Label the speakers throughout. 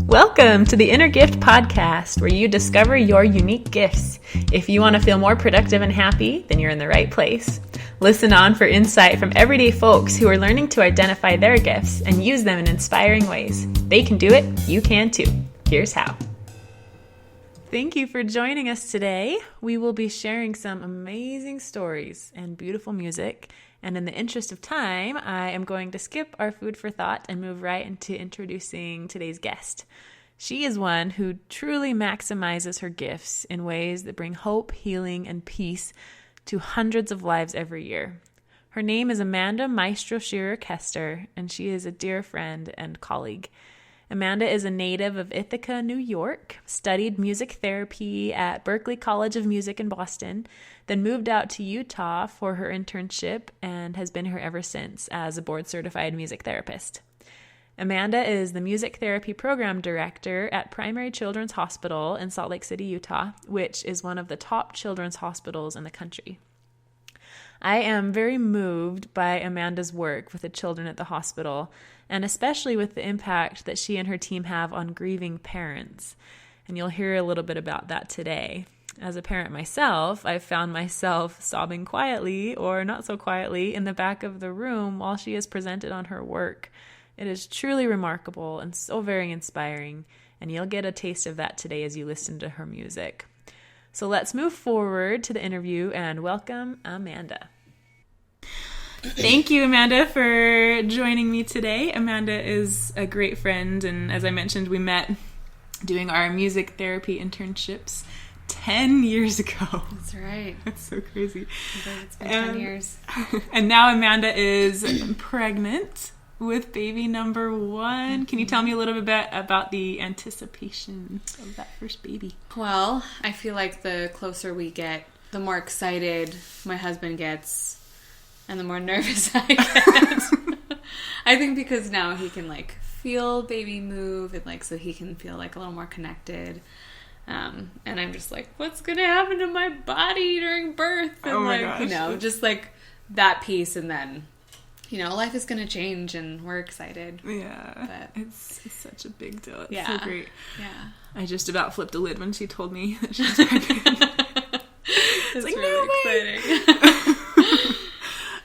Speaker 1: Welcome to the Inner Gift Podcast, where you discover your unique gifts. If you want to feel more productive and happy, then you're in the right place. Listen on for insight from everyday folks who are learning to identify their gifts and use them in inspiring ways. They can do it, you can too. Here's how. Thank you for joining us today. We will be sharing some amazing stories and beautiful music. And in the interest of time, I am going to skip our food for thought and move right into introducing today's guest. She is one who truly maximizes her gifts in ways that bring hope, healing, and peace to hundreds of lives every year. Her name is Amanda Maestro-Scherer Kester, and she is a dear friend and colleague. Amanda is a native of Ithaca, New York, studied music therapy at Berklee College of Music in Boston, then moved out to Utah for her internship and has been here ever since as a board-certified music therapist. Amanda is the music therapy program director at Primary Children's Hospital in Salt Lake City, Utah, which is one of the top children's hospitals in the country. I am very moved by Amanda's work with the children at the hospital, and especially with the impact that she and her team have on grieving parents. And you'll hear a little bit about that today. As a parent myself, I've found myself sobbing quietly or not so quietly in the back of the room while she is presented on her work. It is truly remarkable and so very inspiring, and you'll get a taste of that today as you listen to her music. So let's move forward to the interview and welcome Amanda. Thank you, Amanda, for joining me today. Amanda is a great friend, and as I mentioned, we met doing our music therapy internships 10 years ago.
Speaker 2: That's right.
Speaker 1: That's so crazy.
Speaker 2: It's been 10 years.
Speaker 1: And now Amanda is pregnant with baby number 1. Can you tell me a little bit about the anticipation of that first baby?
Speaker 2: Well, I feel like the closer we get, the more excited my husband gets and the more nervous I get. I think because now he can feel baby move and so he can feel a little more connected. And I'm just what's going to happen to my body during birth? And
Speaker 1: oh my gosh.
Speaker 2: Just that piece, and then life is going to change, and we're excited.
Speaker 1: Yeah, but it's such a big deal. It's
Speaker 2: yeah.
Speaker 1: so great.
Speaker 2: Yeah.
Speaker 1: I just about flipped a lid when she told me that she was pregnant.
Speaker 2: It's
Speaker 1: really
Speaker 2: exciting.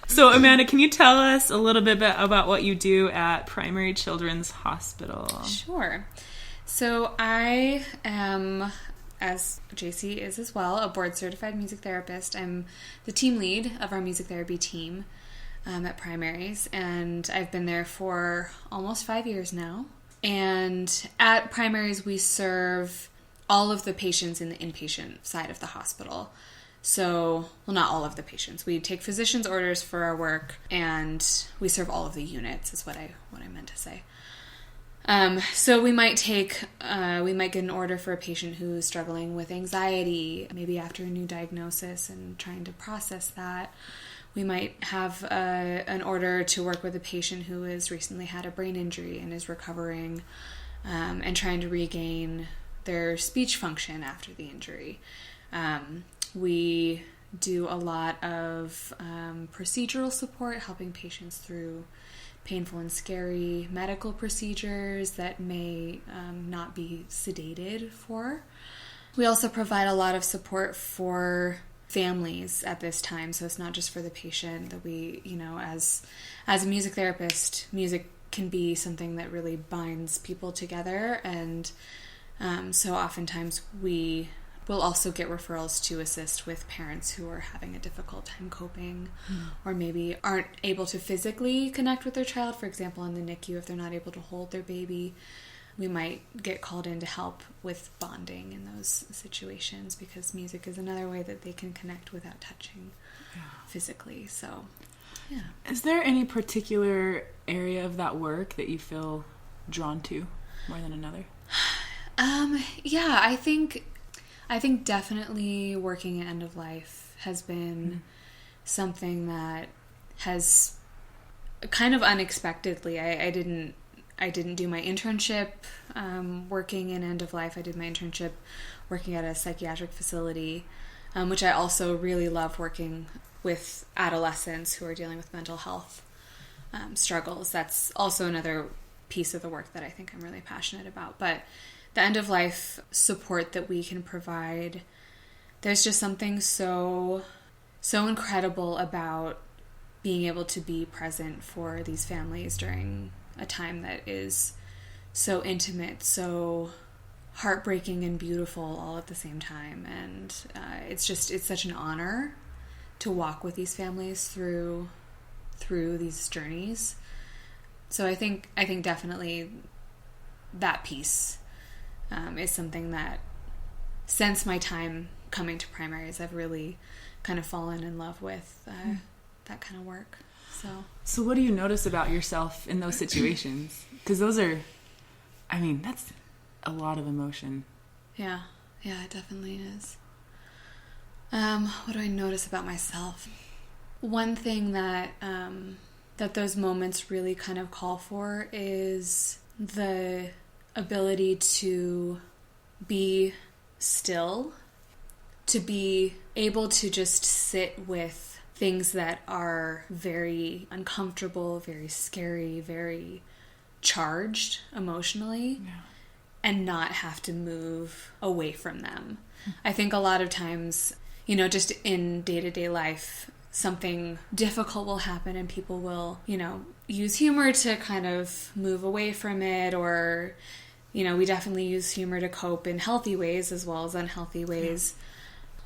Speaker 1: So, Amanda, can you tell us a little bit about what you do at Primary Children's Hospital?
Speaker 2: Sure. So I am, as JC is as well, a board-certified music therapist. I'm the team lead of our music therapy team at Primaries, and I've been there for almost 5 years now. And at Primaries, we serve all of the patients in the inpatient side of the hospital. So, well, not all of the patients. We take physician's orders for our work, and we serve all of the units, is what I meant to say. So we might get an order for a patient who's struggling with anxiety, maybe after a new diagnosis and trying to process that. We might have an order to work with a patient who has recently had a brain injury and is recovering and trying to regain their speech function after the injury. We do a lot of procedural support, helping patients through painful and scary medical procedures that may not be sedated for. We also provide a lot of support for families at this time, so it's not just for the patient that we, as a music therapist, music can be something that really binds people together, and so oftentimes we will also get referrals to assist with parents who are having a difficult time coping or maybe aren't able to physically connect with their child. For example, in the NICU, if they're not able to hold their baby, we might get called in to help with bonding in those situations, because music is another way that they can connect without touching physically. So, yeah. Is
Speaker 1: there any particular area of that work that you feel drawn to more than another?
Speaker 2: Yeah, I think definitely working at end of life has been something that has kind of unexpectedly. I didn't do my internship working in end of life. I did my internship working at a psychiatric facility, which I also really love, working with adolescents who are dealing with mental health struggles. That's also another piece of the work that I think I'm really passionate about. But the end of life support that we can provide, there's just something so incredible about being able to be present for these families during a time that is so intimate, so heartbreaking and beautiful all at the same time. And it's such an honor to walk with these families through these journeys. So I think definitely that piece is something that, since my time coming to primaries, I've really kind of fallen in love with that kind of work. So
Speaker 1: what do you notice about yourself in those situations? Because those are, I mean, that's a lot of emotion.
Speaker 2: Yeah, it definitely is. What do I notice about myself? One thing that those moments really kind of call for is the ability to be still, to be able to just sit with things that are very uncomfortable, very scary, very charged emotionally, and not have to move away from them. I think a lot of times, just in day-to-day life, something difficult will happen and people will, use humor to kind of move away from it, or, we definitely use humor to cope in healthy ways as well as unhealthy ways.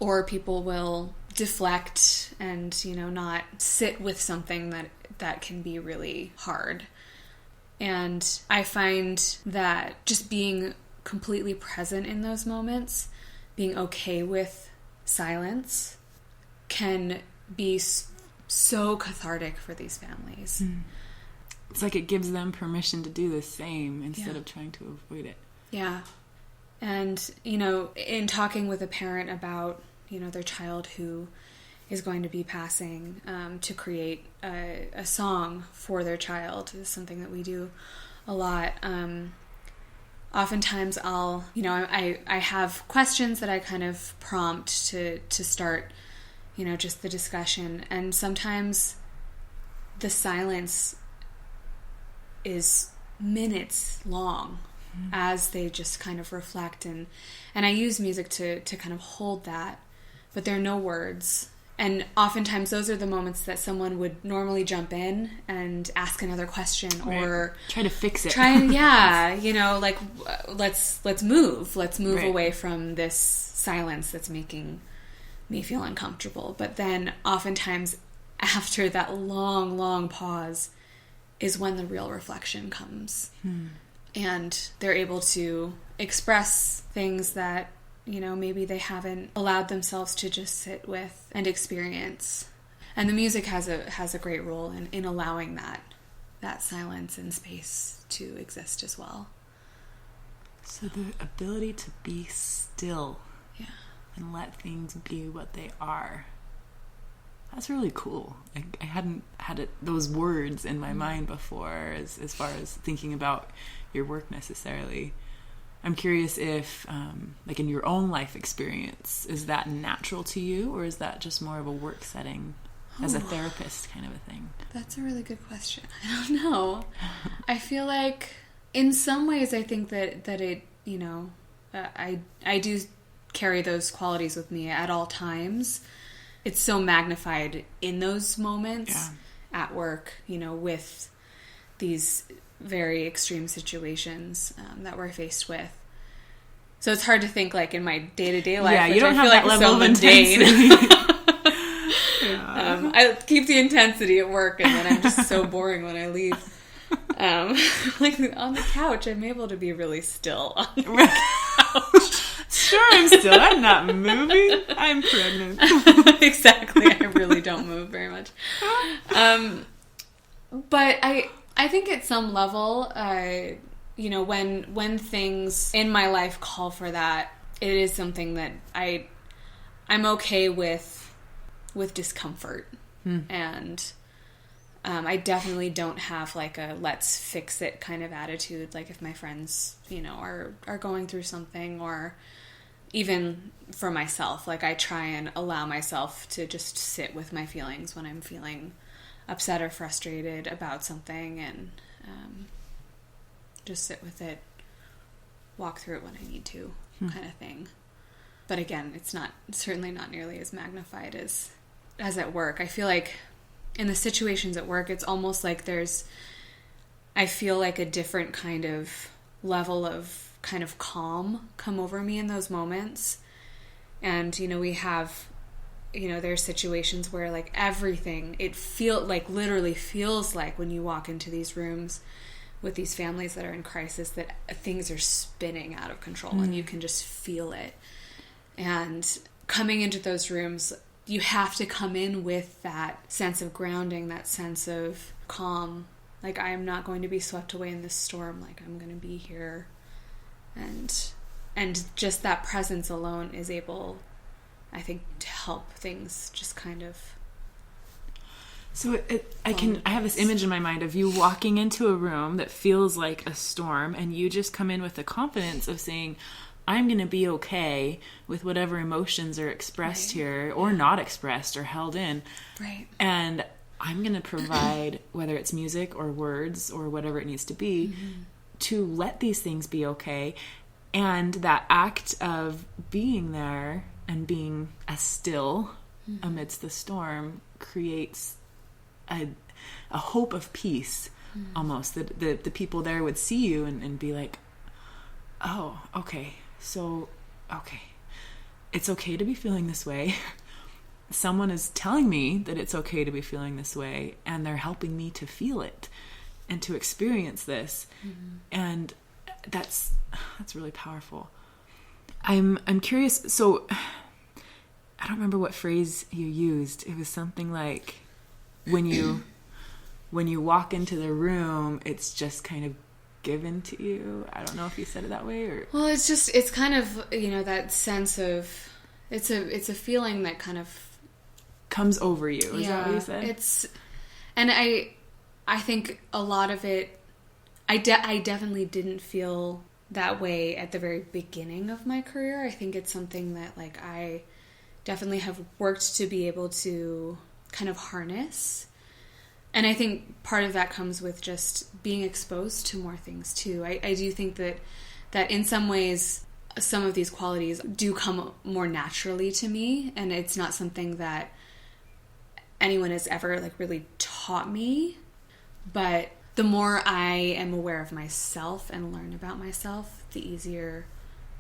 Speaker 2: Or people will deflect and, not sit with something that can be really hard. And I find that just being completely present in those moments, being okay with silence, can be so cathartic for these families.
Speaker 1: It's like it gives them permission to do the same instead of trying to avoid it.
Speaker 2: Yeah. And, in talking with a parent about, their child who is going to be passing, to create a song for their child is something that we do a lot. Oftentimes I'll, I have questions that I kind of prompt to start, just the discussion. And sometimes the silence is minutes long as they just kind of reflect. And I use music to kind of hold that, but there are no words. And oftentimes those are the moments that someone would normally jump in and ask another question, or
Speaker 1: try to fix it.
Speaker 2: Let's move away from this silence that's making me feel uncomfortable. But then oftentimes after that long, long pause is when the real reflection comes. And they're able to express things that, maybe they haven't allowed themselves to just sit with and experience. And the music has a great role in allowing that silence and space to exist as well.
Speaker 1: So the ability to be still and let things be what they are. That's really cool. I hadn't had those words in my mind before as far as thinking about your work necessarily. I'm curious if, in your own life experience, is that natural to you, or is that just more of a work setting as a therapist kind of a thing?
Speaker 2: That's a really good question. I don't know. I feel like in some ways I think that it, I do carry those qualities with me at all times. It's so magnified in those moments at work, with these very extreme situations that we're faced with. So it's hard to think in my day-to-day life.
Speaker 1: Yeah, you don't have that level of intensity.
Speaker 2: I keep the intensity at work, and then I'm just so boring when I leave. On the couch, I'm able to be really still on the couch.
Speaker 1: Sure, I'm not moving. I'm pregnant.
Speaker 2: Exactly. I really don't move very much. But I think at some level, when things in my life call for that, it is something that I'm okay with discomfort. And I definitely don't have a let's fix it kind of attitude. If my friends, are going through something, or even for myself, I try and allow myself to just sit with my feelings when I'm feeling upset or frustrated about something. And just sit with it, walk through it when I need to, kind of thing. But again, it's certainly not nearly as magnified as at work. I feel like in the situations at work, it's almost like I feel like a different kind of level of kind of calm come over me in those moments. And, we have, there's situations where like everything, literally feels like when you walk into these rooms with these families that are in crisis, that things are spinning out of control and you can just feel it. And coming into those rooms, you have to come in with that sense of grounding, that sense of calm. Like, I am not going to be swept away in this storm. Like, I'm going to be here. And just that presence alone is able, I think, to help things just kind of...
Speaker 1: So I have this image in my mind of you walking into a room that feels like a storm, and you just come in with the confidence of saying, I'm going to be okay with whatever emotions are expressed here, or not expressed, or held in.
Speaker 2: Right.
Speaker 1: And I'm going to provide, whether it's music or words or whatever it needs to be, to let these things be okay. And that act of being there and being as still amidst the storm creates a hope of peace, almost. That the people there would see you and be like, oh, okay. So, okay, it's okay to be feeling this way. Someone is telling me that it's okay to be feeling this way, and they're helping me to feel it and to experience this. And that's really powerful. I'm curious. So I don't remember what phrase you used. It was something like, when you walk into the room, it's just kind of given to you. I don't know if you said it that way or...
Speaker 2: Well, it's kind of, that sense of, it's a feeling that kind of
Speaker 1: comes over you. Is that what you said?
Speaker 2: And I think a lot of it, I definitely didn't feel that way at the very beginning of my career. I think it's something that like I definitely have worked to be able to kind of harness. And I think part of that comes with just being exposed to more things too. I do think that in some ways, some of these qualities do come more naturally to me, and it's not something that anyone has ever like really taught me. But the more I am aware of myself and learn about myself, the easier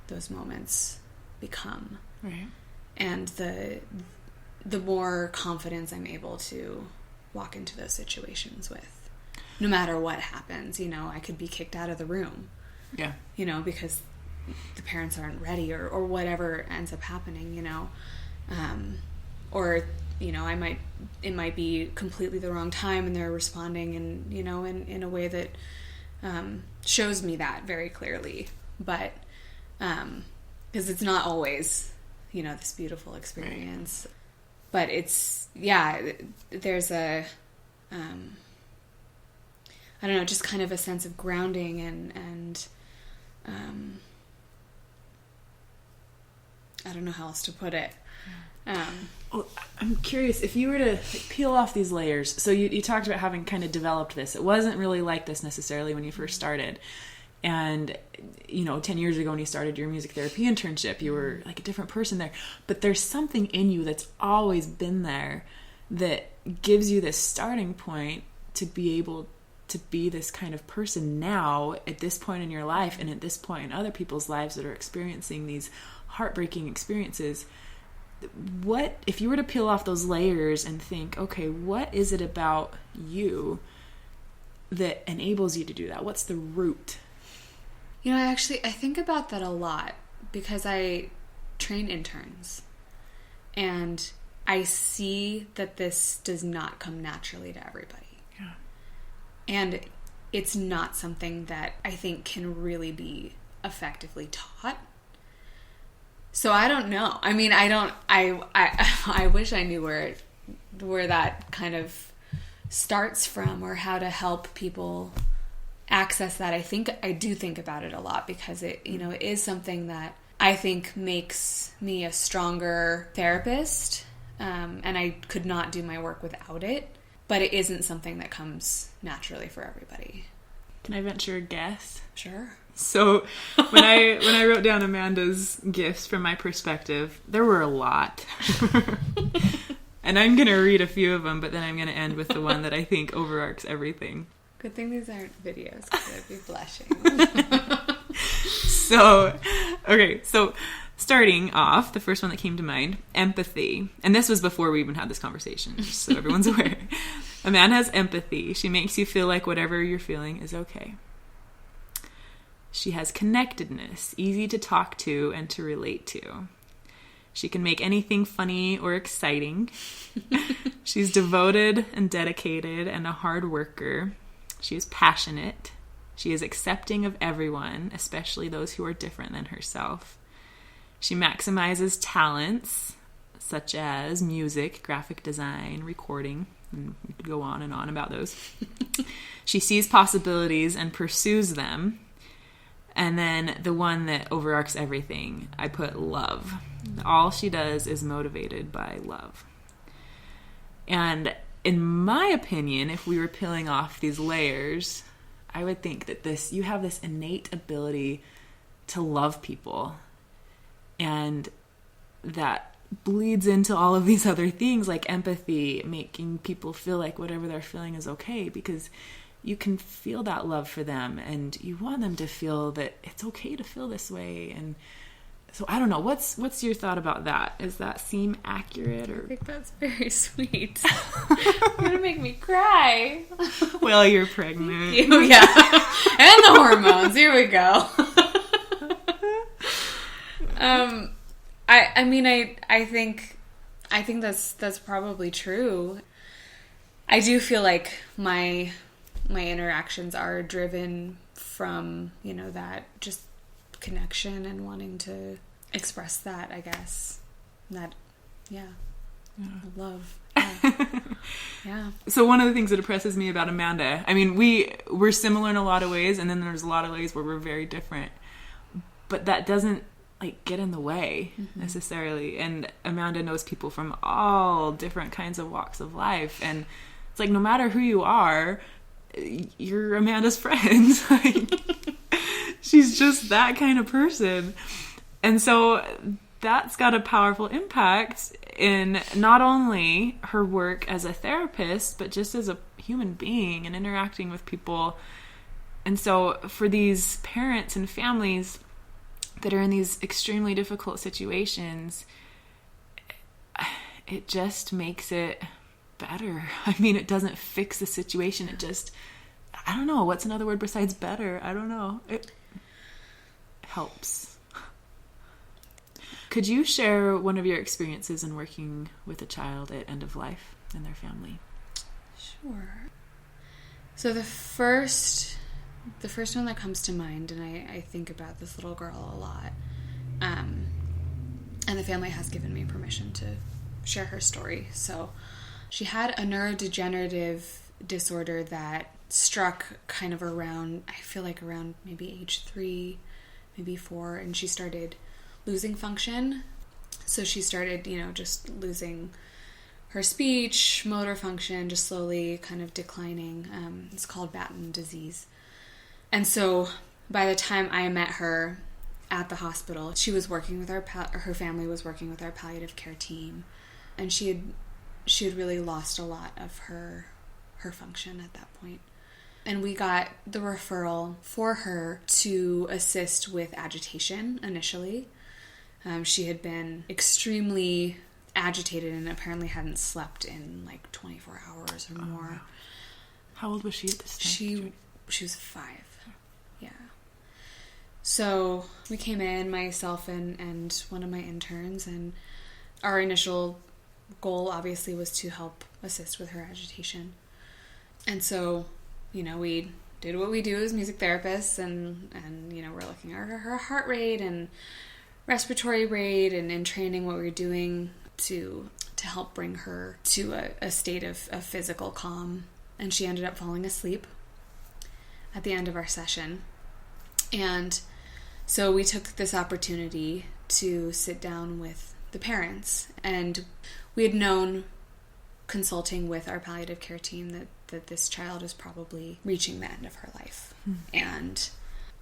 Speaker 2: those moments become.
Speaker 1: Right. And
Speaker 2: the more confidence I'm able to walk into those situations with. No matter what happens, I could be kicked out of the room.
Speaker 1: Yeah.
Speaker 2: Because the parents aren't ready or whatever ends up happening, or, it might be completely the wrong time and they're responding and, in a way that shows me that very clearly. But, because it's not always, this beautiful experience. Right. But it's, there's a, I don't know, just kind of a sense of grounding and I don't know how else to put it.
Speaker 1: Well, I'm curious, if you were to peel off these layers, so you talked about having kind of developed this. It wasn't really like this necessarily when you first started. And, 10 years ago when you started your music therapy internship, you were like a different person there. But there's something in you that's always been there that gives you this starting point to be able to be this kind of person now at this point in your life and at this point in other people's lives that are experiencing these heartbreaking experiences. What, if you were to peel off those layers and think, okay, what is it about you that enables you to do that? What's the root?
Speaker 2: I think about that a lot because I train interns and I see that this does not come naturally to everybody.
Speaker 1: Yeah. And
Speaker 2: it's not something that I think can really be effectively taught. So I don't know. I mean, I wish I knew where that kind of starts from or how to help people access that. I do think about it a lot because it is something that I think makes me a stronger therapist. And I could not do my work without it, but it isn't something that comes naturally for everybody.
Speaker 1: Can I venture a guess?
Speaker 2: Sure.
Speaker 1: So when I wrote down Amanda's gifts from my perspective, there were a lot. And I'm going to read a few of them, but then I'm going to end with the one that I think overarches everything.
Speaker 2: Good thing these aren't videos, because I'd be blushing.
Speaker 1: So starting off, the first one that came to mind, empathy. And this was before we even had this conversation, just so everyone's aware. Amanda has empathy. She makes you feel like whatever you're feeling is okay. She has connectedness, easy to talk to and to relate to. She can make anything funny or exciting. She's devoted and dedicated and a hard worker. She is passionate. She is accepting of everyone, especially those who are different than herself. She maximizes talents such as music, graphic design, recording, and we could go on and on about those. She sees possibilities and pursues them. And then the one that overarches everything, I put love. All she does is motivated by love. And in my opinion, if we were peeling off these layers, I would think that you have this innate ability to love people. And that bleeds into all of these other things like empathy, making people feel like whatever they're feeling is okay, because you can feel that love for them and you want them to feel that it's okay to feel this way. And so I don't know, what's your thought about that? Does that seem accurate? Or I
Speaker 2: think that's very sweet. You're gonna make me cry.
Speaker 1: Well, you're pregnant.
Speaker 2: Thank you. Yeah. And the hormones. Here we go. I think that's probably true. I do feel like my interactions are driven from, that just connection and wanting to express that, I guess. That, love. Yeah. Yeah.
Speaker 1: So one of the things that impresses me about Amanda, we're similar in a lot of ways, and then there's a lot of ways where we're very different. But that doesn't get in the way necessarily. And Amanda knows people from all different kinds of walks of life. And it's like, no matter who you are, you're Amanda's friend. She's just that kind of person. And so that's got a powerful impact in not only her work as a therapist, but just as a human being and interacting with people. And so for these parents and families that are in these extremely difficult situations, it just makes it better. It doesn't fix the situation. It just, I don't know, what's another word besides better? I don't know. It helps. Could you share one of your experiences in working with a child at end of life and their family?
Speaker 2: Sure. So the first one that comes to mind, and I think about this little girl a lot, and the family has given me permission to share her story. So she had a neurodegenerative disorder that struck kind of around maybe age 3, maybe 4, and she started losing function. So she started, just losing her speech, motor function, just slowly kind of declining. It's called Batten disease. And so by the time I met her at the hospital, she was working with her family was working with our palliative care team, and she had really lost a lot of her function at that point. And we got the referral for her to assist with agitation initially. She had been extremely agitated and apparently hadn't slept in 24 hours or more. Wow.
Speaker 1: How old was she at this time?
Speaker 2: She was 5. Yeah. So we came in, myself and one of my interns, and our initial goal obviously was to help assist with her agitation. And so, we did what we do as music therapists, and we're looking at her heart rate and respiratory rate, and in training what we were doing to help bring her to a state of physical calm. And she ended up falling asleep at the end of our session. And so we took this opportunity to sit down with the parents, and we had known, consulting with our palliative care team, that that this child is probably reaching the end of her life. And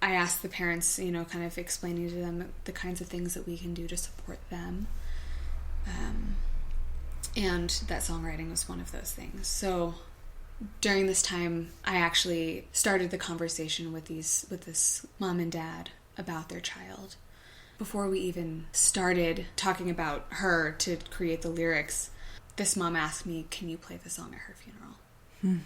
Speaker 2: I asked the parents, kind of explaining to them the kinds of things that we can do to support them. And that songwriting was one of those things. So during this time, I actually started the conversation with this mom and dad about their child. Before we even started talking about her to create the lyrics, this mom asked me, "Can you play the song at her funeral?"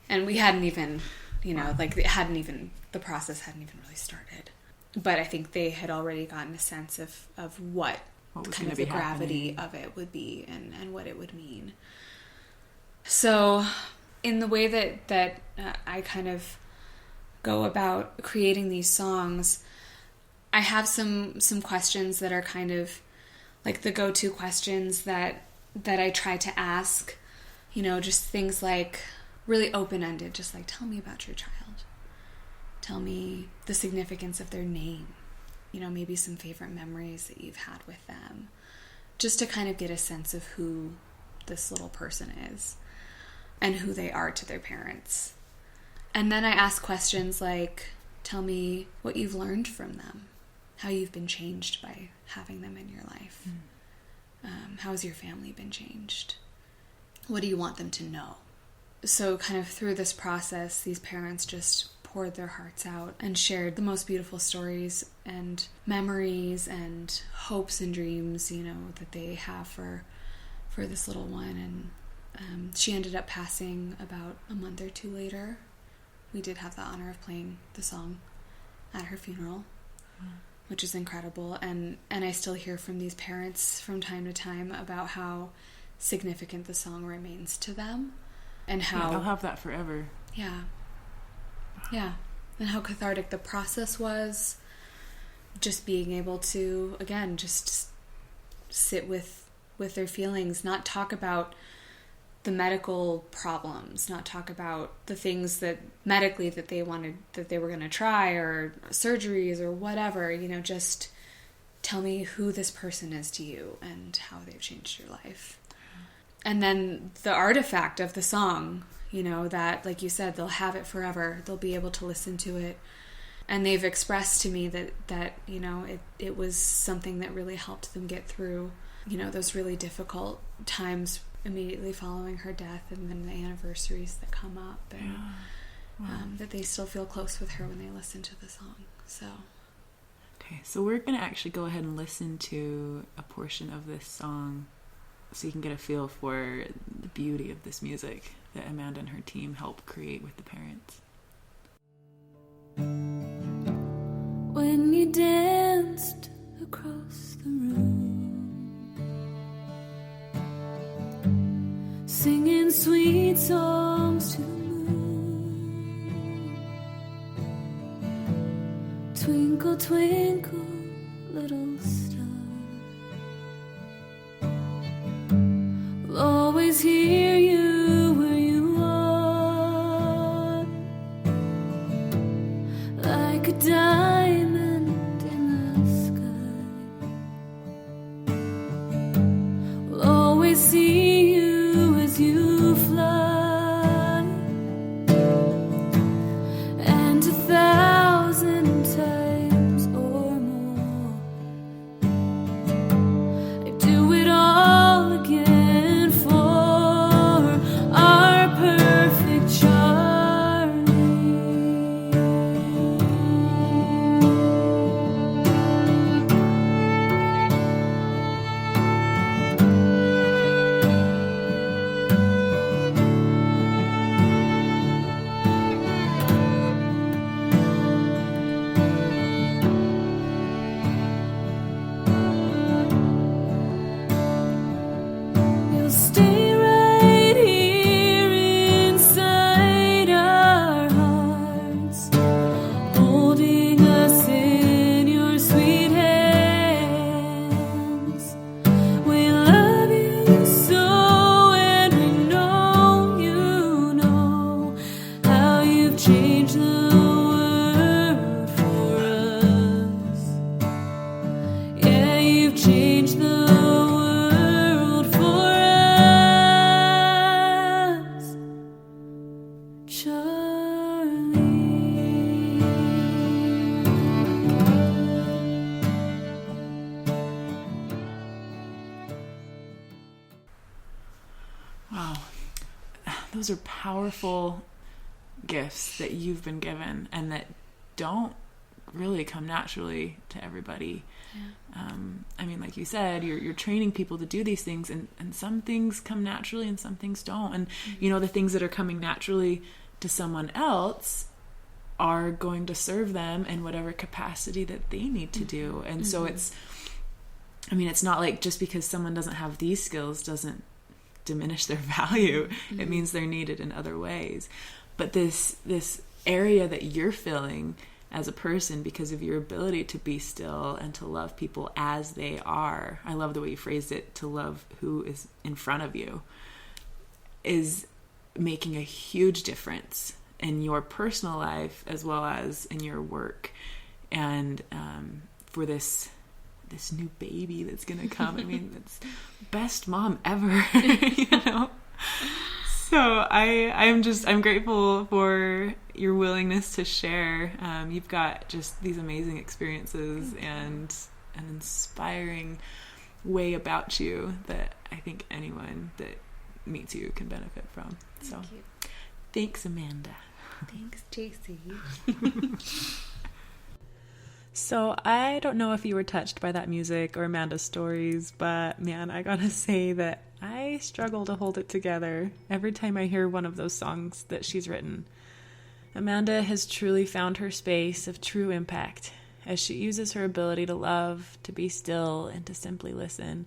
Speaker 2: And we hadn't even, the process hadn't even really started. But I think they had already gotten a sense of what
Speaker 3: was
Speaker 2: kind of the gravity of it would be and what it would mean. So in the way that I kind of go about creating these songs, I have some questions that are kind of like the go-to questions that I try to ask, just things like really open-ended, just like, tell me about your child. Tell me the significance of their name. Maybe some favorite memories that you've had with them, just to kind of get a sense of who this little person is and who they are to their parents. And then I ask questions like, tell me what you've learned from them, how you've been changed by having them in your life. How has your family been changed? What do you want them to know? So kind of through this process, these parents just poured their hearts out and shared the most beautiful stories and memories and hopes and dreams, that they have for this little one. And she ended up passing about a month or two later. We did have the honor of playing the song at her funeral, which is incredible. And I still hear from these parents from time to time about how significant the song remains to them and how
Speaker 3: they'll have that forever.
Speaker 2: Yeah, and how cathartic the process was, just being able to, again, just sit with their feelings, not talk about the medical problems, not talk about the things that medically that they wanted, that they were going to try, or surgeries or whatever, just tell me who this person is to you and how they've changed your life. And then the artifact of the song, that, like you said, they'll have it forever. They'll be able to listen to it. And they've expressed to me that it was something that really helped them get through, those really difficult times immediately following her death, and then the anniversaries that come up, and that they still feel close with her when they listen to the song. So.
Speaker 3: Okay, so we're going to actually go ahead and listen to a portion of this song so you can get a feel for the beauty of this music that Amanda and her team helped create with the parents.
Speaker 4: When you danced across the room, singing sweet songs to the moon, twinkle, twinkle, little star, I'll always hear you where you are, like a diamond in the sky. We'll always see you as you fly, and 1,000 times or more, I'd do it all again for our perfect Charlie.
Speaker 3: those are powerful gifts that you've been given and that don't really come naturally to everybody. I mean, like you said, you're training people to do these things, and some things come naturally and some things don't. And, you know, the things that are coming naturally to someone else are going to serve them in whatever capacity that they need to do. And so it's not like just because someone doesn't have these skills doesn't diminish their value. It means they're needed in other ways. But this area that you're filling as a person, because of your ability to be still and to love people as they are, I love the way you phrased it, to love who is in front of you, is making a huge difference in your personal life as well as in your work. And for this new baby that's gonna come, I mean, it's best mom ever. You know. So I'm grateful for your willingness to share. You've got just these amazing experiences and an inspiring way about you that I think anyone that meets you can benefit from. So thanks, Amanda.
Speaker 2: Thanks, JC.
Speaker 1: So I don't know if you were touched by that music or Amanda's stories, but man, I gotta say that I struggle to hold it together every time I hear one of those songs that she's written. Amanda has truly found her space of true impact as she uses her ability to love, to be still, and to simply listen,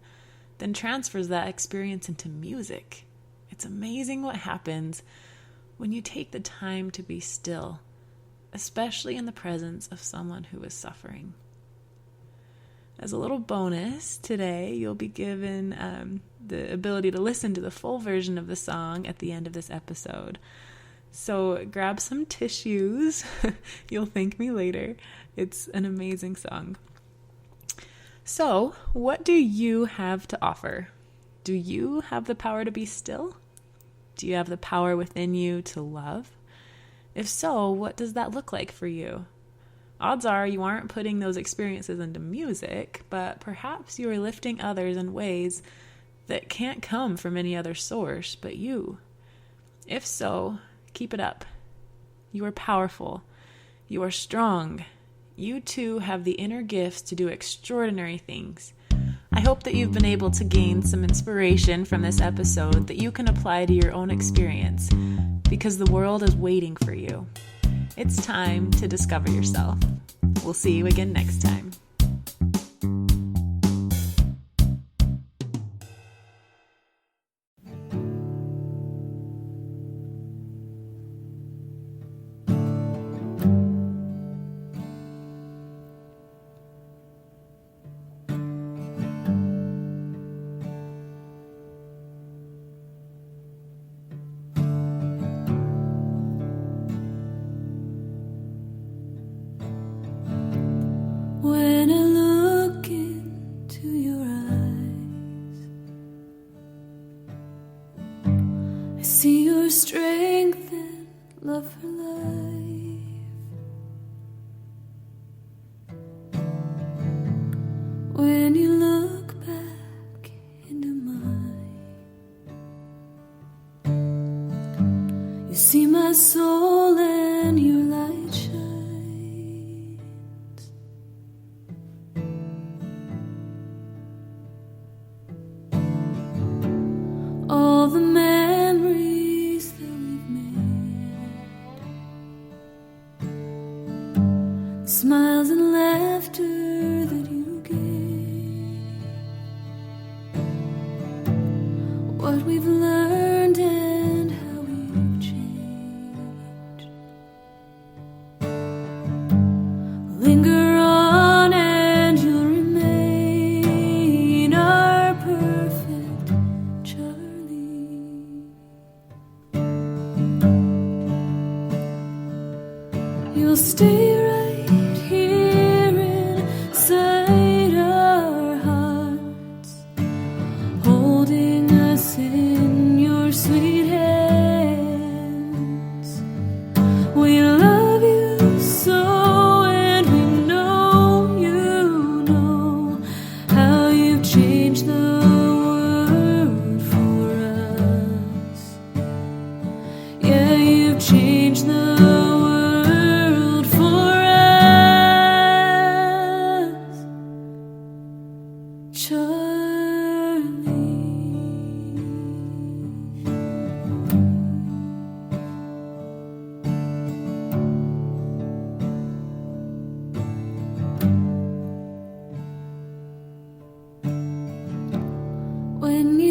Speaker 1: then transfers that experience into music. It's amazing what happens when you take the time to be still, especially in the presence of someone who is suffering. As a little bonus, today you'll be given the ability to listen to the full version of the song at the end of this episode. So grab some tissues. You'll thank me later. It's an amazing song. So, what do you have to offer? Do you have the power to be still? Do you have the power within you to love? If so, what does that look like for you? Odds are you aren't putting those experiences into music, but perhaps you are lifting others in ways that can't come from any other source but you. If so, keep it up. You are powerful. You are strong. You too have the inner gifts to do extraordinary things. I hope that you've been able to gain some inspiration from this episode that you can apply to your own experience, because the world is waiting for you. It's time to discover yourself. We'll see you again next time.
Speaker 4: When I look into your eyes, I see your strength and love for life. When you look back into mine, you see my soul and your light shines. All the memories that we've made, the smiles and laughter that you gave, what we've learned and how we've changed, linger on and you'll remain our perfect Charlie.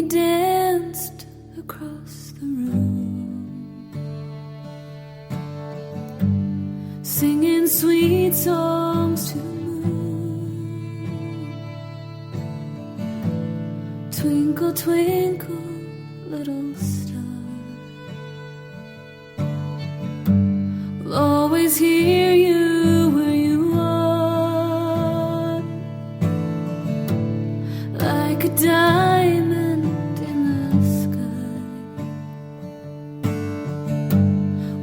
Speaker 4: danced across the room, singing sweet songs to the moon. Twinkle, twinkle, little star, we'll always hear you where you are, like a diamond in the sky.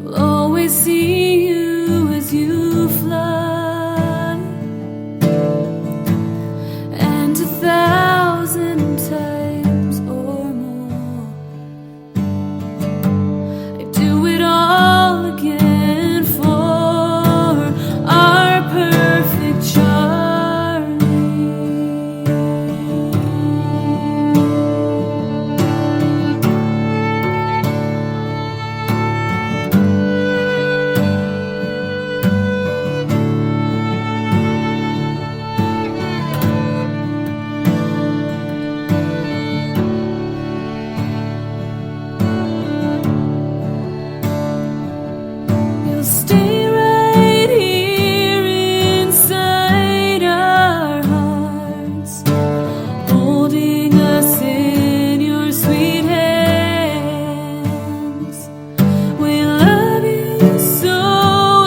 Speaker 4: We'll always see you as you fly, and 1,000 times or more, I'd do it all again for our perfect Charlie. You'll stay right here inside our hearts, holding us in your sweet hands. We love you so,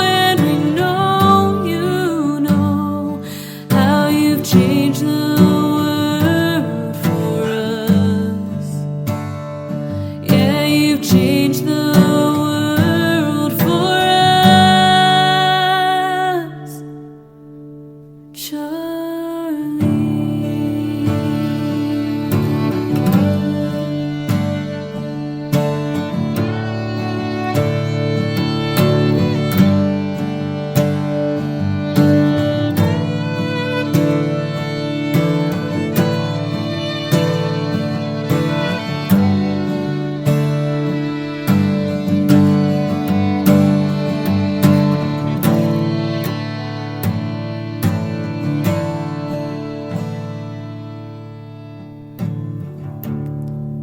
Speaker 4: and we know you know how you've changed the world for us. Yeah, you've changed the world for us, Charlie.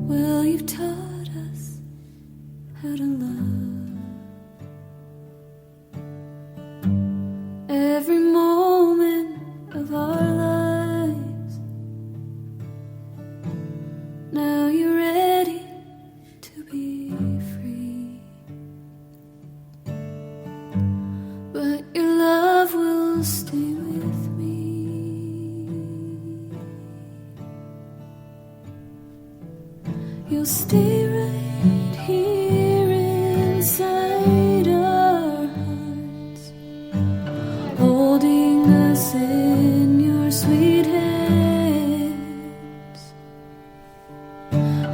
Speaker 4: Well, you've taught us how to love every moment of our lives. Now you're ready to be free, but your love will stay with me. You'll stay right here inside our hearts, holding us in your sweet hands.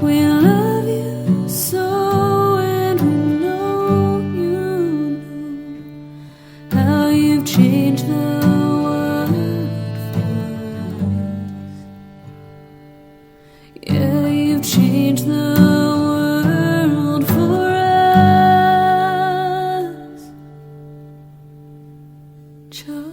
Speaker 4: We love you so, and we know you know how you've changed the world for us. Yeah, you've changed the world for us, Charlie.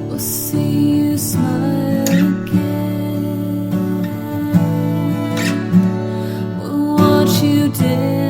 Speaker 4: We'll see you smile again. We'll watch you dance